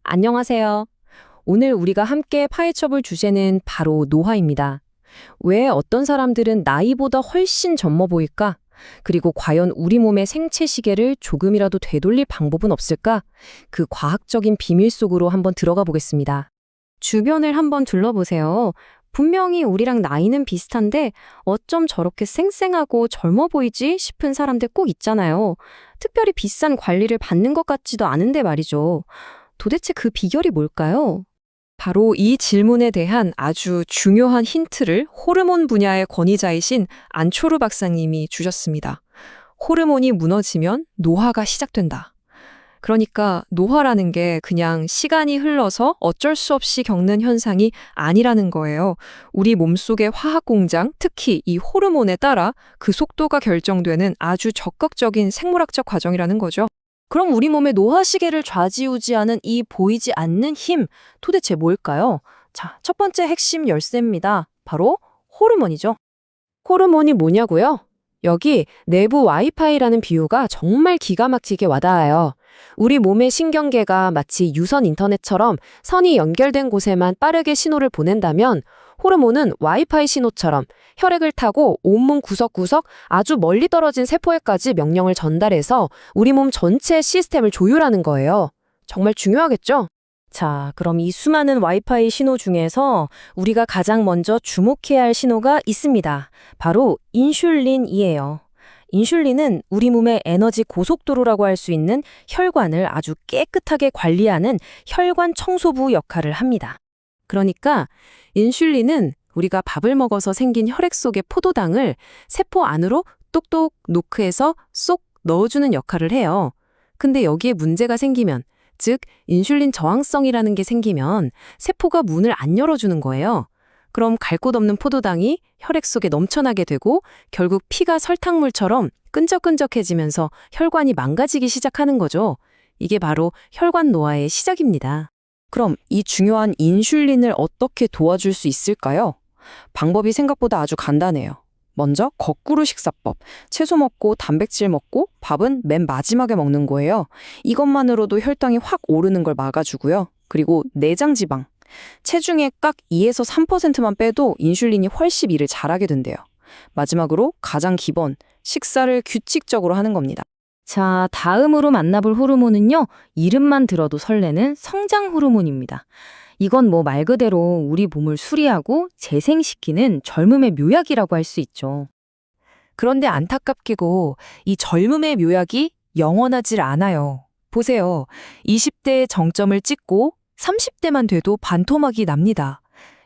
안녕하세요. 오늘 우리가 함께 파헤쳐볼 주제는 바로 노화입니다. 왜 어떤 사람들은 나이보다 훨씬 젊어 보일까? 그리고 과연 우리 몸의 생체 시계를 조금이라도 되돌릴 방법은 없을까? 그 과학적인 비밀 속으로 한번 들어가 보겠습니다. 주변을 한번 둘러보세요. 분명히 우리랑 나이는 비슷한데 어쩜 저렇게 쌩쌩하고 젊어 보이지 싶은 사람들 꼭 있잖아요. 특별히 비싼 관리를 받는 것 같지도 않은데 말이죠. 도대체 그 비결이 뭘까요? 바로 이 질문에 대한 아주 중요한 힌트를 호르몬 분야의 권위자이신 안초르 박사님이 주셨습니다. 호르몬이 무너지면 노화가 시작된다. 그러니까 노화라는 게 그냥 시간이 흘러서 어쩔 수 없이 겪는 현상이 아니라는 거예요. 우리 몸속의 화학 공장, 특히 이 호르몬에 따라 그 속도가 결정되는 아주 적극적인 생물학적 과정이라는 거죠. 그럼 우리 몸의 노화 시계를 좌지우지하는 이 보이지 않는 힘, 도대체 뭘까요? 자, 첫 번째 핵심 열쇠입니다. 바로 호르몬이죠. 호르몬이 뭐냐고요? 여기 내부 와이파이라는 비유가 정말 기가 막히게 와닿아요. 우리 몸의 신경계가 마치 유선 인터넷처럼 선이 연결된 곳에만 빠르게 신호를 보낸다면 호르몬은 와이파이 신호처럼 혈액을 타고 온몸 구석구석 아주 멀리 떨어진 세포에까지 명령을 전달해서 우리 몸 전체 시스템을 조율하는 거예요. 정말 중요하겠죠? 자, 그럼 이 수많은 와이파이 신호 중에서 우리가 가장 먼저 주목해야 할 신호가 있습니다. 바로 인슐린이에요. 인슐린은 우리 몸의 에너지 고속도로라고 할 수 있는 혈관을 아주 깨끗하게 관리하는 혈관 청소부 역할을 합니다. 그러니까 인슐린은 우리가 밥을 먹어서 생긴 혈액 속의 포도당을 세포 안으로 똑똑 노크해서 쏙 넣어주는 역할을 해요. 근데 여기에 문제가 생기면, 즉 인슐린 저항성이라는 게 생기면 세포가 문을 안 열어주는 거예요. 그럼 갈 곳 없는 포도당이 혈액 속에 넘쳐나게 되고 결국 피가 설탕물처럼 끈적끈적해지면서 혈관이 망가지기 시작하는 거죠. 이게 바로 혈관 노화의 시작입니다. 그럼 이 중요한 인슐린을 어떻게 도와줄 수 있을까요? 방법이 생각보다 아주 간단해요. 먼저 거꾸로 식사법, 채소 먹고 단백질 먹고 밥은 맨 마지막에 먹는 거예요. 이것만으로도 혈당이 확 오르는 걸 막아주고요. 그리고 내장 지방, 체중의 깍 2에서 3%만 빼도 인슐린이 훨씬 일을 잘하게 된대요. 마지막으로 가장 기본, 식사를 규칙적으로 하는 겁니다. 자, 다음으로 만나볼 호르몬은요, 이름만 들어도 설레는 성장 호르몬입니다. 이건 뭐 말 그대로 우리 몸을 수리하고 재생시키는 젊음의 묘약이라고 할 수 있죠. 그런데 안타깝게도 이 젊음의 묘약이 영원하질 않아요. 보세요. 20대의 정점을 찍고 30대만 돼도 반토막이 납니다.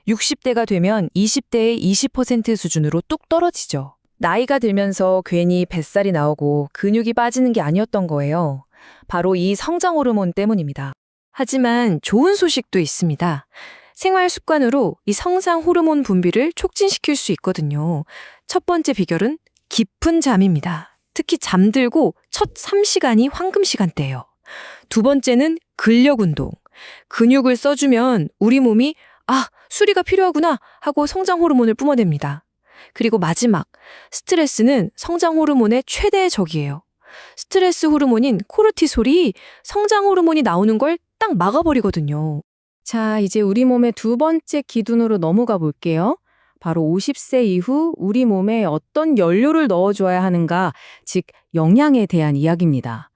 60대가 되면 20대의 20% 수준으로 뚝 떨어지죠. 나이가 들면서 괜히 뱃살이 나오고 근육이 빠지는 게 아니었던 거예요. 바로 이 성장 호르몬 때문입니다. 하지만 좋은 소식도 있습니다. 생활 습관으로 이 성장 호르몬 분비를 촉진시킬 수 있거든요. 첫 번째 비결은 깊은 잠입니다. 특히 잠들고 첫 3시간이 황금 시간대예요. 두 번째는 근력 운동. 근육을 써주면 우리 몸이 수리가 필요하구나 하고 성장 호르몬을 뿜어냅니다. 그리고 마지막, 스트레스는 성장 호르몬의 최대의 적이에요. 스트레스 호르몬인 코르티솔이 성장 호르몬이 나오는 걸 딱 막아버리거든요. 자, 이제 우리 몸의 두 번째 기준으로 넘어가 볼게요. 바로 50세 이후 우리 몸에 어떤 연료를 넣어줘야 하는가, 즉 영양에 대한 이야기입니다.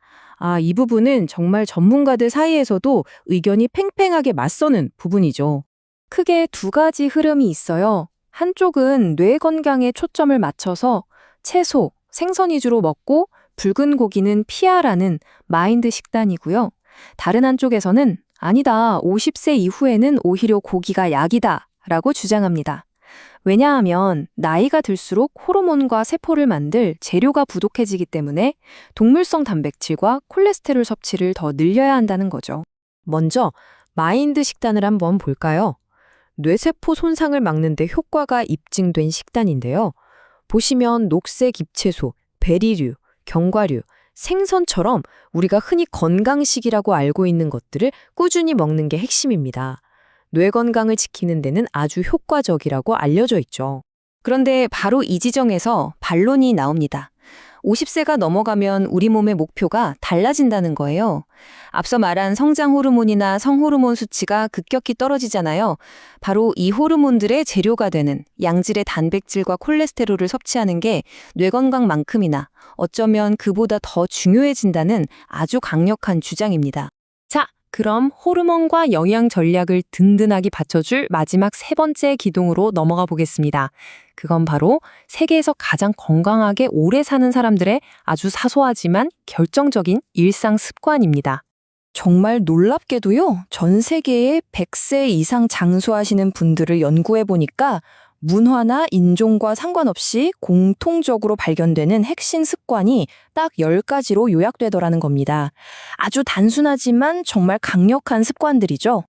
이 부분은 정말 전문가들 사이에서도 의견이 팽팽하게 맞서는 부분이죠. 크게 두 가지 흐름이 있어요. 한쪽은 뇌 건강에 초점을 맞춰서 채소, 생선 위주로 먹고 붉은 고기는 피하라는 마인드 식단이고요. 다른 한쪽에서는 아니다, 50세 이후에는 오히려 고기가 약이다 라고 주장합니다. 왜냐하면 나이가 들수록 호르몬과 세포를 만들 재료가 부족해지기 때문에 동물성 단백질과 콜레스테롤 섭취를 더 늘려야 한다는 거죠. 먼저 마인드 식단을 한번 볼까요? 뇌세포 손상을 막는 데 효과가 입증된 식단인데요. 보시면 녹색 잎채소, 베리류, 견과류, 생선처럼 우리가 흔히 건강식이라고 알고 있는 것들을 꾸준히 먹는 게 핵심입니다. 뇌 건강을 지키는 데는 아주 효과적이라고 알려져 있죠. 그런데 바로 이 지점에서 반론이 나옵니다. 50세가 넘어가면 우리 몸의 목표가 달라진다는 거예요. 앞서 말한 성장 호르몬이나 성호르몬 수치가 급격히 떨어지잖아요. 바로 이 호르몬들의 재료가 되는 양질의 단백질과 콜레스테롤을 섭취하는 게 뇌 건강만큼이나 어쩌면 그보다 더 중요해진다는 아주 강력한 주장입니다. 자, 그럼 호르몬과 영양 전략을 든든하게 받쳐줄 마지막 세 번째 기둥으로 넘어가 보겠습니다. 그건 바로 세계에서 가장 건강하게 오래 사는 사람들의 아주 사소하지만 결정적인 일상 습관입니다. 정말 놀랍게도요, 전 세계에 100세 이상 장수하시는 분들을 연구해 보니까 문화나 인종과 상관없이 공통적으로 발견되는 핵심 습관이 딱 10가지로 요약되더라는 겁니다. 아주 단순하지만 정말 강력한 습관들이죠.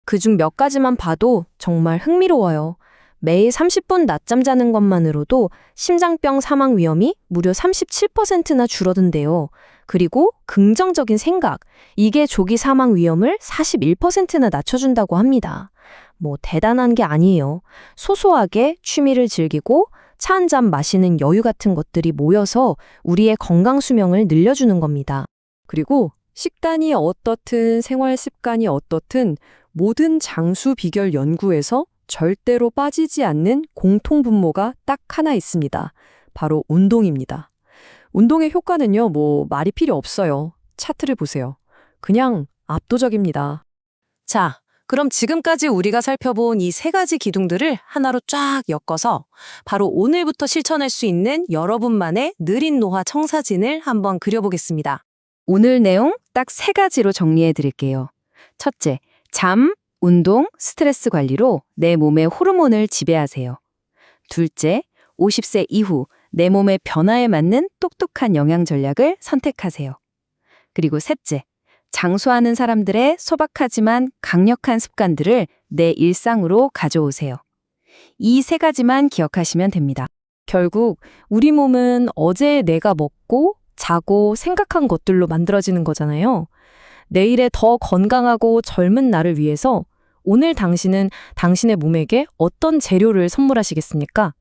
그중 몇 가지만 봐도 정말 흥미로워요. 매일 30분 낮잠 자는 것만으로도 심장병 사망 위험이 무려 37%나 줄어든대요. 그리고 긍정적인 생각, 이게 조기 사망 위험을 41%나 낮춰준다고 합니다. 뭐 대단한 게 아니에요. 소소하게 취미를 즐기고 차 한 잔 마시는 여유 같은 것들이 모여서 우리의 건강 수명을 늘려주는 겁니다. 그리고 식단이 어떻든 생활 습관이 어떻든 모든 장수 비결 연구에서 절대로 빠지지 않는 공통 분모가 딱 하나 있습니다. 바로 운동입니다. 운동의 효과는요, 뭐 말이 필요 없어요. 차트를 보세요. 그냥 압도적입니다. 자, 그럼 지금까지 우리가 살펴본 이 세 가지 기둥들을 하나로 쫙 엮어서 바로 오늘부터 실천할 수 있는 여러분만의 느린 노화 청사진을 한번 그려보겠습니다. 오늘 내용 딱 세 가지로 정리해 드릴게요. 첫째, 잠, 운동, 스트레스 관리로 내 몸의 호르몬을 지배하세요. 둘째, 50세 이후 내 몸의 변화에 맞는 똑똑한 영양 전략을 선택하세요. 그리고 셋째, 장수하는 사람들의 소박하지만 강력한 습관들을 내 일상으로 가져오세요. 이 세 가지만 기억하시면 됩니다. 결국 우리 몸은 어제 내가 먹고 자고 생각한 것들로 만들어지는 거잖아요. 내일의 더 건강하고 젊은 나를 위해서 오늘 당신은 당신의 몸에게 어떤 재료를 선물하시겠습니까?